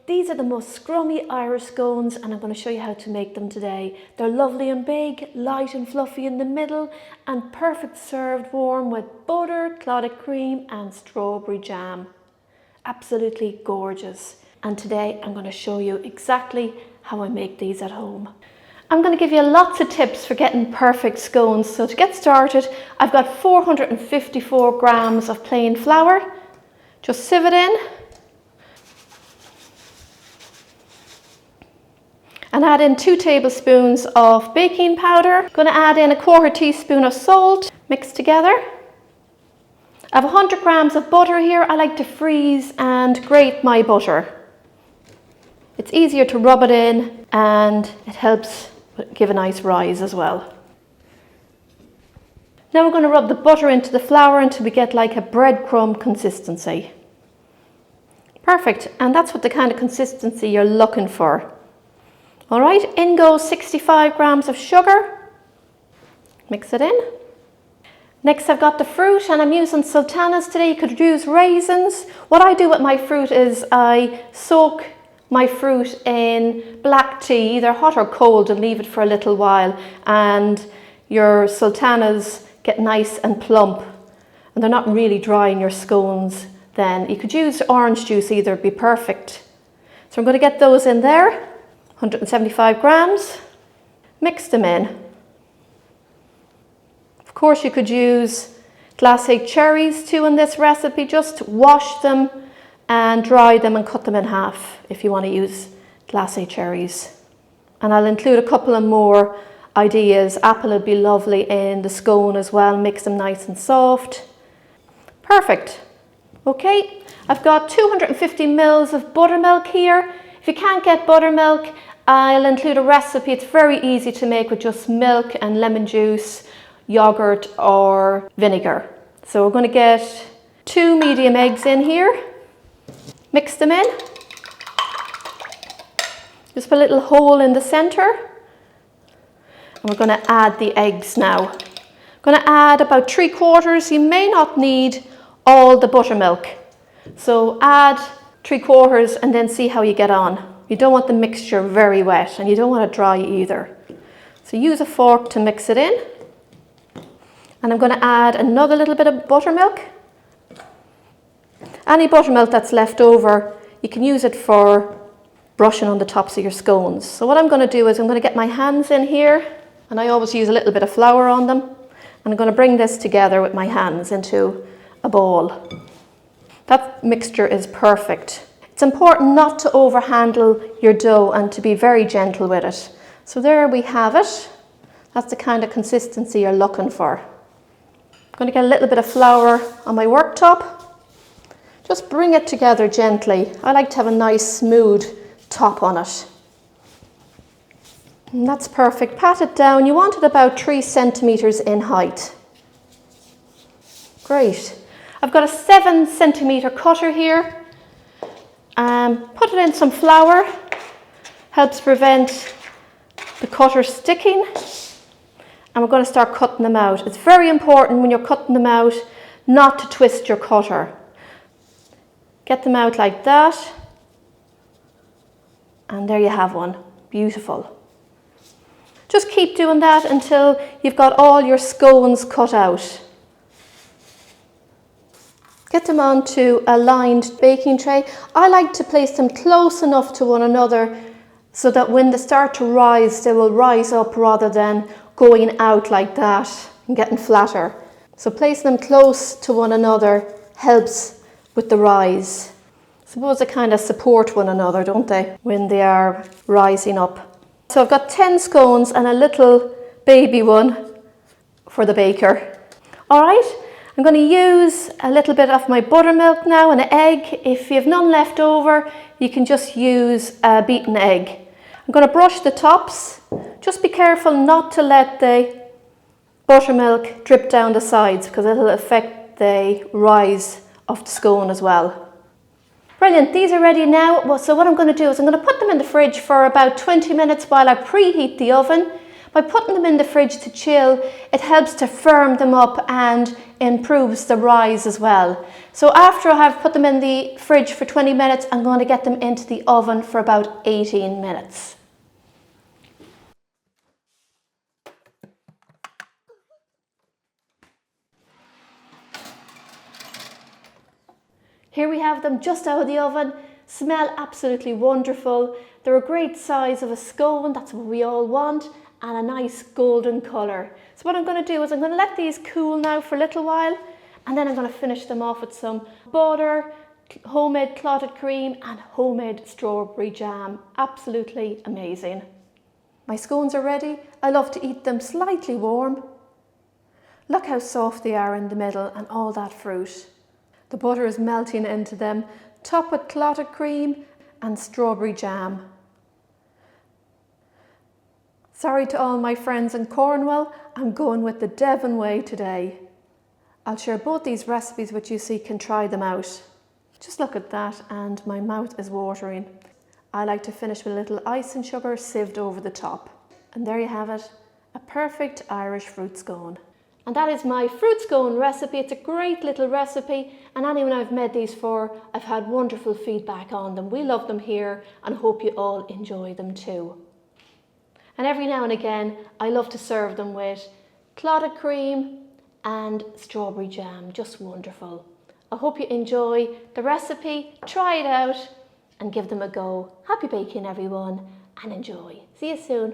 These are the most scrummy Irish scones and I'm going to show you how to make them today. They're lovely and big, light and fluffy in the middle and perfect served warm with butter, clotted cream and strawberry jam. Absolutely gorgeous. And today I'm going to show you exactly how I make these at home. I'm going to give you lots of tips for getting perfect scones. So to get started, I've got 454 grams of plain flour. Just sieve it in. And add in 2 tablespoons of baking powder. I'm going to add in a 1/4 teaspoon of salt, mix together. I have 100 grams of butter here. I like to freeze and grate my butter. It's easier to rub it in and it helps give a nice rise as well. Now we're going to rub the butter into the flour until we get like a breadcrumb consistency. Perfect, and that's what the kind of consistency you're looking for. All right, in goes 65 grams of sugar. Mix it in. Next I've got the fruit and I'm using sultanas today. You could use raisins. What I do with my fruit is I soak my fruit in black tea, either hot or cold, and leave it for a little while. And your sultanas get nice and plump and they're not really dry in your scones then. You could use orange juice either, it'd be perfect. So I'm going to get those in there. 175 grams, mix them in. Of course you could use glacé cherries too in this recipe. Just wash them and dry them and cut them in half if you want to use glacé cherries. And I'll include a couple of more ideas. Apple would be lovely in the scone as well, mix them nice and soft. Perfect. Okay, I've got 250 mils of buttermilk here. If you can't get buttermilk, I'll include a recipe. It's very easy to make with just milk and lemon juice, yogurt or vinegar. So we're going to get 2 medium eggs in here. Mix them in. Just put a little hole in the center. And we're going to add the eggs now. I'm going to add about 3/4. You may not need all the buttermilk. So add 3/4 and then see how you get on. You don't want the mixture very wet and you don't want it dry either. So use a fork to mix it in. And I'm going to add another little bit of buttermilk. Any buttermilk that's left over, you can use it for brushing on the tops of your scones. So what I'm going to do is I'm going to get my hands in here, and I always use a little bit of flour on them. And I'm going to bring this together with my hands into a ball. That mixture is perfect. It's important not to overhandle your dough and to be very gentle with it. So there we have it. That's the kind of consistency you're looking for. I'm going to get a little bit of flour on my worktop. Just bring it together gently. I like to have a nice smooth top on it. And that's perfect. Pat it down. You want it about 3 centimeters in height. Great. I've got a 7 centimeter cutter here. Put it in some flour, helps prevent the cutter sticking, and we're going to start cutting them out. It's very important when you're cutting them out not to twist your cutter. Get them out like that, and there you have one. Beautiful. Just keep doing that until you've got all your scones cut out. Get them onto a lined baking tray. I like to place them close enough to one another so that when they start to rise, they will rise up rather than going out like that and getting flatter. So place them close to one another helps with the rise. Suppose they kind of support one another, don't they, when they are rising up. So I've got 10 scones and a little baby one for the baker. All right. I'm going to use a little bit of my buttermilk now and an egg. If you have none left over, you can just use a beaten egg. I'm going to brush the tops. Just be careful not to let the buttermilk drip down the sides because it'll affect the rise of the scone as well. Brilliant, these are ready now. So what I'm going to do is I'm going to put them in the fridge for about 20 minutes while I preheat the oven. By putting them in the fridge to chill, it helps to firm them up and improves the rise as well. So after I have put them in the fridge for 20 minutes, I'm going to get them into the oven for about 18 minutes. Here we have them just out of the oven. Smell absolutely wonderful. They're a great size of a scone, that's what we all want, and a nice golden colour. So what I'm going to do is I'm going to let these cool now for a little while, and then I'm going to finish them off with some butter, homemade clotted cream and homemade strawberry jam. Absolutely amazing. My scones are ready. I love to eat them slightly warm. Look how soft they are in the middle and all that fruit. The butter is melting into them, topped with clotted cream and strawberry jam. Sorry to all my friends in Cornwall, I'm going with the Devon way today. I'll share both these recipes with you so you can try them out. Just look at that and my mouth is watering. I like to finish with a little ice and sugar sieved over the top. And there you have it, a perfect Irish fruit scone. And that is my fruit scone recipe. It's a great little recipe, and anyone I've made these for, I've had wonderful feedback on them. We love them here and hope you all enjoy them too. And every now and again, I love to serve them with clotted cream and strawberry jam. Just wonderful. I hope you enjoy the recipe, try it out and give them a go. Happy baking everyone and enjoy. See you soon.